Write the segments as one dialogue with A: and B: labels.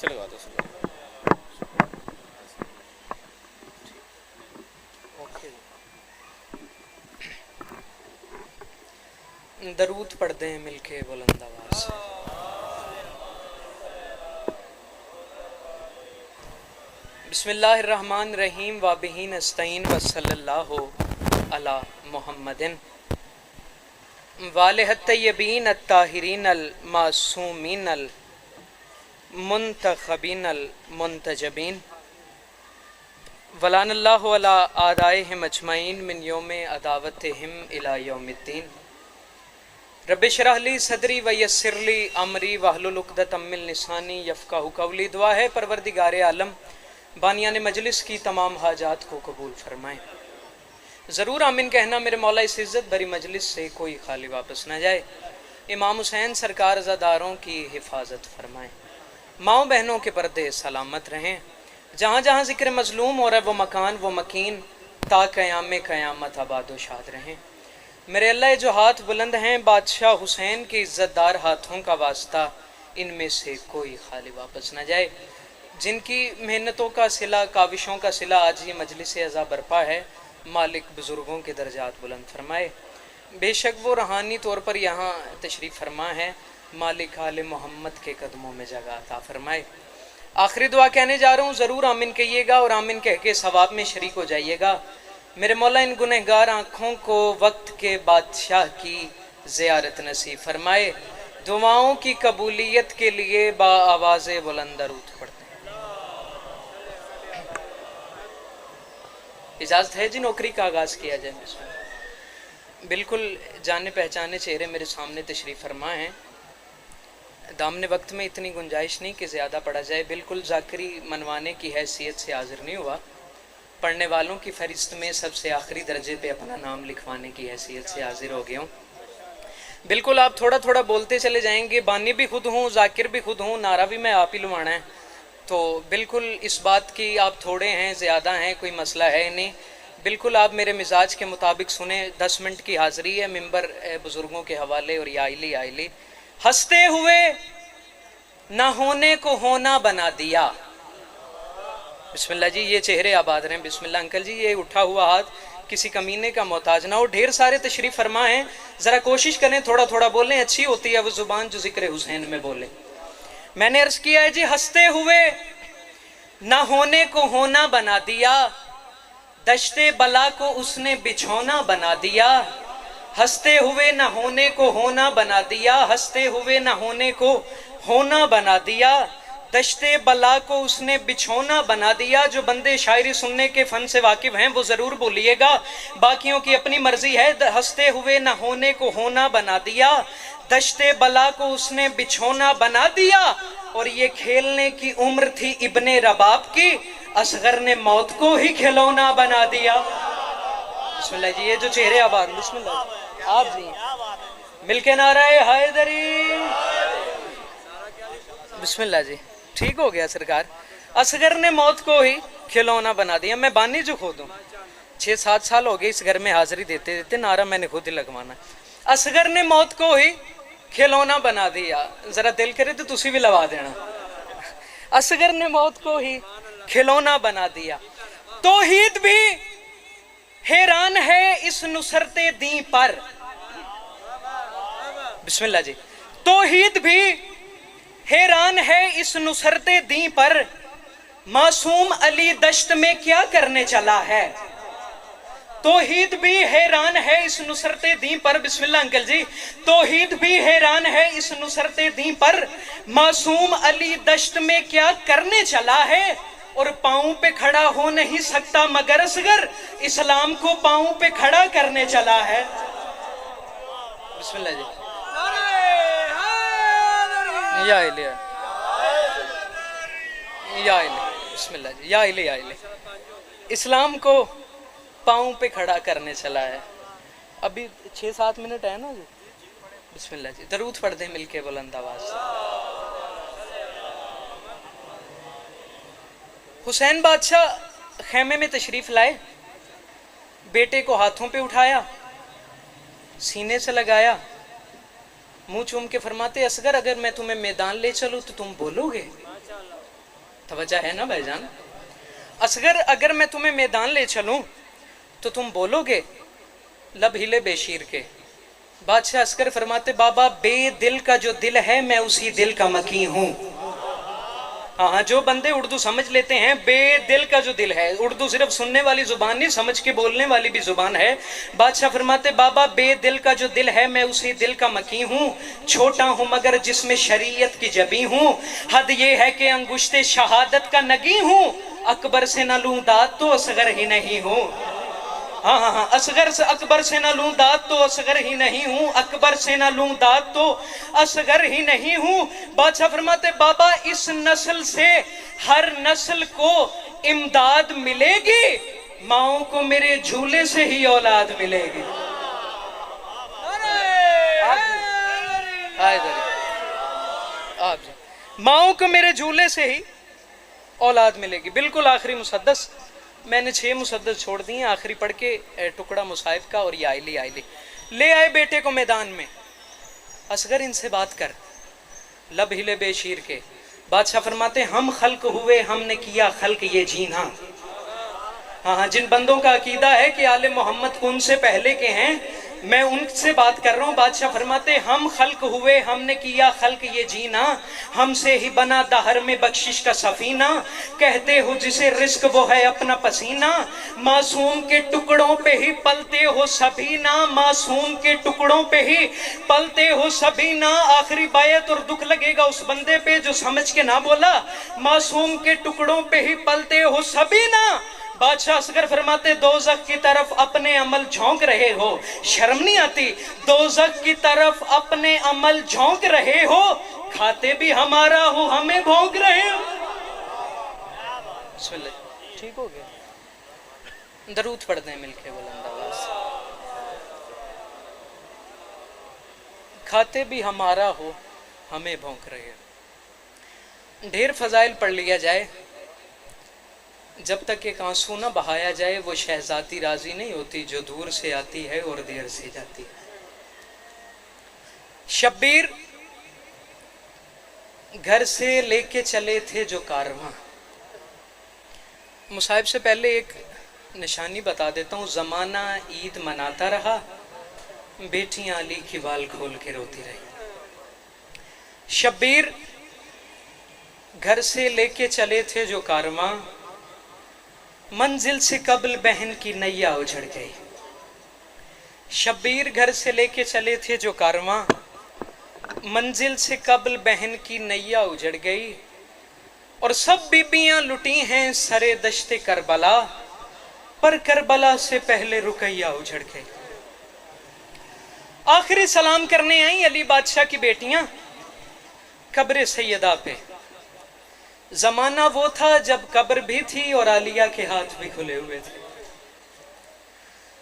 A: चलो गा दो।
B: दरूद पढ़ते हैं मिलके बुलंद आवाज से। बिस्मिल्लाहिर्रहमानिर्रहीम व बिही नस्तईन व सल्लल्लाहु अला मुहम्मदिन वालिहत तय्यबीन अत्ताहिरीन अल मासूमीन अल मुंतखबीन अल मुंतजबीन वलानल्लाहु अला आदाइहिम अजमईन मिन यौम अदावतिहिम इला यौमिद्दीन। रब्बि इश्रह ली सदरी व यस्सिर ली अमरी वहलुल उक़दतम मिन लिसानी यफ़क़हू क़ौली। दुआ है परवरदिगार आलम बानियान मजलिस की तमाम हाजात को कबूल फरमाएँ। ज़रूर आमीन कहना मेरे मौला, इस इज़्ज़त भरी मजलिस से कोई खाली वापस न जाए। इमाम हुसैन सरकार ज़ादारों की हिफाजत फरमाएँ। माओ बहनों के पर्दे सलामत रहें। जहाँ जहाँ ज़िक्र मज़लूम हो रहा है वो मकान वो मकीन ता क़याम क़यामत आबाद व शाद रहें। मेरे अल्लाह जो हाथ बुलंद हैं बादशाह हुसैन के इज़्ज़तदार हाथों का वास्ता, इनमें से कोई खाली वापस न जाए। जिनकी मेहनतों का सिला काविशों का सिला आज ये मजलिस अज़ा बरपा है, मालिक बुज़ुर्गों के दर्जात बुलंद फरमाए। बेशक वो रूहानी तौर पर यहाँ तशरीफ़ फरमा है, मालिक आले मोहम्मद के कदमों में जगह अता फरमाए। आखिरी दुआ कहने जा रहा हूँ, ज़रूर आमीन कहिएगा और आमीन कह के सवाब में शरीक हो जाइएगा। मेरे मौला इन गुनहगार आँखों को वक्त के बादशाह की ज़ियारत नसीब फरमाए। दुआओं की कबूलियत के लिए बा आवाज़ बुलंद दरूद पढ़ते हैं। इजाज़त है जी नौकरी का आगाज़ किया जाए। बिल्कुल जाने पहचाने चेहरे मेरे सामने तशरीफ़ फरमा हैं। दामने वक्त में इतनी गुंजाइश नहीं कि ज़्यादा पढ़ा जाए। बिल्कुल ज़ाकरी मनवाने की हैसियत से हाज़िर नहीं हुआ, पढ़ने वालों की फहरिस्त में सबसे आखिरी दर्जे पे अपना नाम लिखवाने की हैसियत से हाजिर हो गया हूँ। बिल्कुल आप थोड़ा थोड़ा बोलते चले जाएंगे। बानी भी खुद हूँ, जाकिर भी खुद हूँ, नारा भी मैं आप ही लुवाना है। तो बिल्कुल इस बात की आप थोड़े हैं ज़्यादा हैं कोई मसला है नहीं। बिल्कुल आप मेरे मिजाज के मुताबिक सुने। 10 मिनट की हाज़िरी है मिंबर बुज़ुर्गों के हवाले। और या आइली आइली हंसते हुए ना होने को होना बना दिया। बिस्मिल्लाह जी, ये चेहरे आबाद रहें। बिस्मिल्लाह अंकल जी, ये उठा हुआ हाथ किसी कमीने का मोहताज ना हो। ढेर सारे तशरीफ़ फरमा हैं, ज़रा कोशिश करें थोड़ा थोड़ा बोलें। अच्छी होती है वो ज़ुबान जो ज़िक्र हुसैन में बोले। मैंने अर्ज़ किया है जी, हंसते हुए ना होने को होना बना दिया, दश्ते बला को उसने बिछौना बना दिया। हंसते हुए ना होने को होना बना दिया, हंसते हुए ना होने को होना बना दिया, दश्ते बला को उसने बिछौना बना दिया। जो बंदे शायरी सुनने के फन से वाकिफ हैं वो ज़रूर बोलिएगा, बाकियों की अपनी मर्जी है। हंसते हुए ना होने को होना बना दिया, दश्ते बला को उसने बिछौना बना दिया। और ये खेलने की उम्र थी इब्ने रबाब की, असगर ने मौत को ही खिलौना बना दिया। बिस्मिल्लाह जी, ये जो चेहरे आबाद, बिस्मिल्लाह आप जी मिलके नाराए हैदरी। बिस्मिल्लाह जी, ठीक हो गया सरकार। असगर ने मौत को ही खिलौना बना दिया। मैं बानी जो खुद हूँ, 6-7 साल हो गए इस घर में हाजिरी देते देते, नारा मैंने खुद ही लगवाना। असगर ने मौत को ही खिलौना बना दिया। जरा दिल करे तो तुसी भी लगा देना। असगर ने मौत को ही खिलौना बना दिया। तौहीद भी हैरान है इस नुसरते दी पर। बिस्मिल्लाह जी, तौहीद भी हैरान है इस नुसरते दी पर, मासूम अली दश्त में क्या करने चला है। तौहीद भी हैरान है इस नुसरते दी पर। बिस्मिल्लाह अंकल जी, तौहीद भी हैरान है इस नुसरते दी पर, मासूम अली दश्त में क्या करने चला है। और पाँव पे खड़ा हो नहीं सकता मगर असगर इस्लाम को पाँव पे खड़ा करने चला है। बिस्मिल्लाह जी, या इले या इले, बिस्मिल्लाह जी, या इले या इले। इस्लाम को पाँव पे खड़ा करने चला है। अभी 6-7 मिनट है ना जी। बिस्मिल्लाह जी, दरूद पढ़ दें मिलके बुलंद आवाज से। हुसैन बादशाह खेमे में तशरीफ लाए, बेटे को हाथों पे उठाया, सीने से लगाया, मुंह चूम के फरमाते असगर अगर मैं तुम्हें मैदान ले चलूं तो तुम बोलोगे। तवज्जो है ना भाईजान? असगर अगर मैं तुम्हें मैदान ले चलूं तो तुम बोलोगे लब हिले बेशीर के। बादशाह असगर फरमाते बाबा बेदिल का जो दिल है मैं उसी दिल का मकी हूं। हाँ, जो बंदे उर्दू समझ लेते हैं, बेदिल का जो दिल है, उर्दू सिर्फ सुनने वाली जुबान नहीं, समझ के बोलने वाली भी जुबान है। बादशाह फरमाते बाबा बेदिल का जो दिल है मैं उसी दिल का मकी हूँ। छोटा हूँ मगर जिसमें शरीयत की जबी हूँ। हद ये है कि अंगुश्ते शहादत का नगी हूँ। अकबर से न लूं दाद तो असगर ही नहीं हूँ। हाँ हाँ हाँ, असगर से अकबर से ना लूं दाद तो असगर ही नहीं हूँ। अकबर से ना लूं दाद तो असगर ही नहीं हूँ। बादशाह फरमाते बाबा इस नस्ल से हर नस्ल को इमदाद मिलेगी, माओं को मेरे झूले से ही औलाद मिलेगी। माओं को मेरे झूले से ही औलाद मिलेगी। बिल्कुल आखिरी मुसद्दस, मैंने 6 मुसद्दस छोड़ दिए, आखिरी पढ़ के टुकड़ा मुसाहिब का। और ये आइली ले आए बेटे को मैदान में। असगर इनसे बात कर, लब हिले बेशीर के। बादशाह फरमाते हम खल्क हुए हमने किया खल्क ये जीना। हाँ हाँ, जिन बंदों का अकीदा है कि आले मोहम्मद उनसे पहले के हैं, मैं उनसे बात कर रहा हूँ। बादशाह फरमाते हम खल्क हुए हमने किया खल्क ये जीना। हमसे ही बना दहर में बख्शिश का सफीना। कहते हो जिसे रिस्क वो है अपना पसीना। मासूम के टुकड़ों पे ही पलते हो सभी ना। मासूम के टुकड़ों पे ही पलते हो सभी ना। आखिरी बायत और दुख लगेगा उस बंदे पे जो समझ के ना बोला मासूम के टुकड़ों पे ही पलते हो सभी ना। बादशाह असगर फरमाते दोज़ख की तरफ अपने अमल झोंक रहे हो, शर्म नहीं आती? दोज़ख की तरफ अपने अमल झोंक रहे हो, खाते भी हमारा हो हमें भोंक रहे हो। ठीक हो गया? दरूद पढ़ते हैं मिलके बुलंद आवाज से। खाते भी हमारा हो हमें भोंक रहे हो। ढेर फजाइल पढ़ लिया जाए, जब तक एक आंसू ना बहाया जाए वो शहजादी राजी नहीं होती जो दूर से आती है और देर से जाती है। शब्बीर घर से लेके चले थे जो कारवां। मुसाहिब से पहले एक निशानी बता देता हूँ। जमाना ईद मनाता रहा, बेटियां अली की बाल खोल के रोती रही। शब्बीर घर से लेके चले थे जो कारवां, मंजिल से कबल बहन की नैया उजड़ गई। शब्बीर घर से लेके चले थे जो कारवां, मंजिल से कबल बहन की नैया उजड़ गई। और सब बीबियां लुटी हैं सरे दश्ते करबला, पर करबला से पहले रुकैया उजड़ गई। आखिरी सलाम करने आई अली बादशाह की बेटियां कब्र सैयदा पे। जमाना वो था जब कब्र भी थी और आलिया के हाथ भी खुले हुए थे।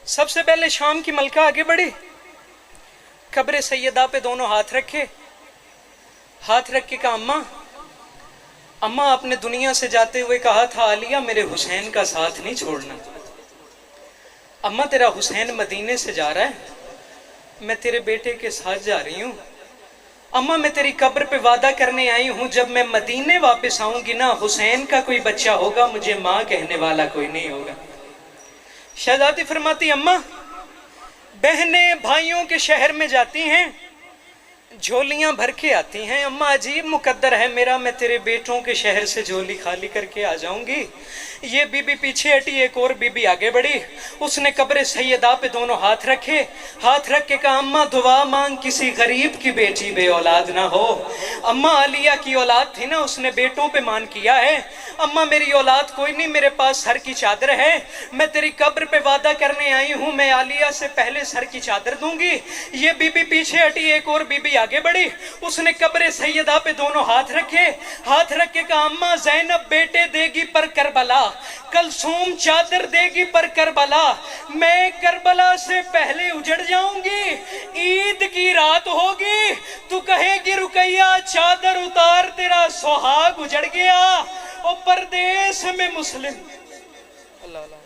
B: सबसे पहले शाम की मलका आगे बढ़ी, कब्र सैयदा पे दोनों हाथ रखे। हाथ रख के कहा अम्मा, अम्मा आपने दुनिया से जाते हुए कहा था आलिया मेरे हुसैन का साथ नहीं छोड़ना। अम्मा तेरा हुसैन मदीने से जा रहा है, मैं तेरे बेटे के साथ जा रही हूँ। अम्मा मैं तेरी कब्र पे वादा करने आई हूँ, जब मैं मदीने वापस आऊंगी ना हुसैन का कोई बच्चा होगा, मुझे माँ कहने वाला कोई नहीं होगा। शहजादी फरमाती अम्मा बहनें भाइयों के शहर में जाती हैं, झोलियां भर के आती हैं। अम्मा अजीब मुकद्दर है मेरा, मैं तेरे बेटों के शहर से झोली खाली करके आ जाऊंगी। ये बीबी पीछे हटी, एक और बीबी आगे बढ़ी। उसने कब्र सैयदा पे दोनों हाथ रखे। हाथ रख के कहा अम्मा दुआ मांग किसी गरीब की बेटी बे औलाद ना हो। अम्मा आलिया की औलाद थी ना, उसने बेटों पे मान किया है। अम्मा मेरी औलाद कोई नहीं, मेरे पास सर की चादर है। मैं तेरी कब्र पे वादा करने आई हूँ, मैं आलिया से पहले सर की चादर दूंगी। ये बीबी पीछे हटी, एक और बीबी आगे बढ़ी। उसने कब्र सैयदा पे दोनों हाथ रखे। हाथ रख के कहा अम्मा ज़ैनब बेटे देगी पर करबला, कलसूम चादर देगी पर करबला, मैं करबला से पहले उजड़ जाऊंगी। ईद की रात होगी, तू कहेगी रुकैया चादर उतार तेरा सुहाग उजड़ गया। और परदेश में मुस्लिम अल्लाह अल्लाह